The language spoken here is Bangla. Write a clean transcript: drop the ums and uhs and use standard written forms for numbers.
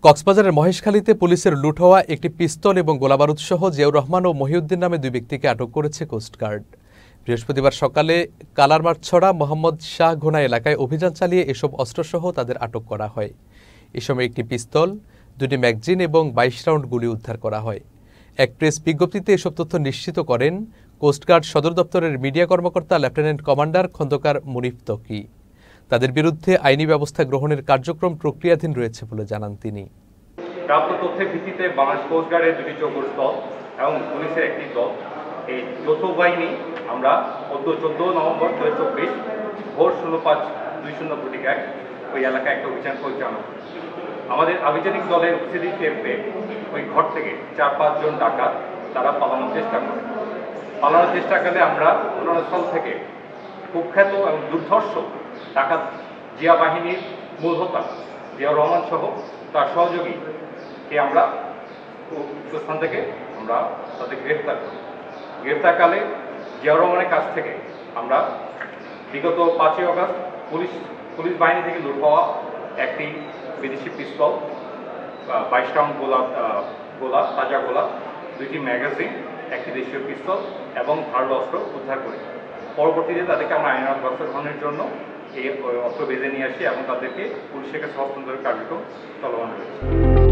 কক্সবাজারের মহেশখালীতে পুলিশের লুট হওয়া একটি পিস্তল এবং গোলাবারুদসহ জিয়াউর রহমান ও মহিউদ্দিন নামে দুই ব্যক্তিকে আটক করেছে কোস্টগার্ড। বৃহস্পতিবার সকালে কালারমারছড়া মোহাম্মদ শাহ ঘোনা এলাকায় অভিযান চালিয়ে এসব অস্ত্রসহ তাদের আটক করা হয়। এ সময় একটি পিস্তল, দুটি ম্যাগজিন এবং 22 রাউন্ড গুলি উদ্ধার করা হয়। এক প্রেস বিজ্ঞপ্তিতে এসব তথ্য নিশ্চিত করেন কোস্টগার্ড সদর দপ্তরের মিডিয়া কর্মকর্তা লেফটেন্যান্ট কমান্ডার খন্দকার মুনিফ তকি। তাদের বিরুদ্ধে আইনি ব্যবস্থা গ্রহণের কার্যক্রম প্রক্রিয়াধীন রয়েছে বলে জানান তিনি। প্রাপ্ত তথ্যের ভিত্তিতে বাংলাদেশ কোস্টগার্ডের দুটি চৌকস দল এবং পুলিশের একটি দল, এই যৌথ বাহিনী আমরা 14 নভেম্বর 2024 ভোর 05:20 ওই এলাকায় একটা অভিযান পরিচালনা করি। আমাদের আভিযানিক দলের উপস্থিতি টের পেয়ে ওই ঘর থেকে 4-5 জন ডাকাত তারা পালানোর চেষ্টা করে। পালানোর চেষ্টাকালে আমরা ঘটনাস্থল থেকে কুখ্যাত এবং দুর্ধর্ষ ডাকাত জিয়া বাহিনীর মূল হোতা জিয়াউর রহমান সহ তার সহযোগীকে আমরা স্থান থেকে আমরা তাদের গ্রেফতার করি। গ্রেফতারকালে জিয়াউর রহমানের কাছ থেকে আমরা বিগত 5ই আগস্ট পুলিশ বাহিনী থেকে লুট হওয়া একটি বিদেশি পিস্তল, 22 রাউন্ড গোলা তাজা গোলা, দুইটি ম্যাগাজিন, একটি দেশীয় পিস্তল এবং ধারালো অস্ত্র উদ্ধার করি। পরবর্তীতে তাদেরকে আমরা আইনানুগ ব্যবস্থা গ্রহণের জন্য এই অস্ত্র বেঁধে নিয়ে আসি এবং তাদেরকে পুলিশের কাছে হস্তান্তরের কার্যক্রম চলমান রয়েছে।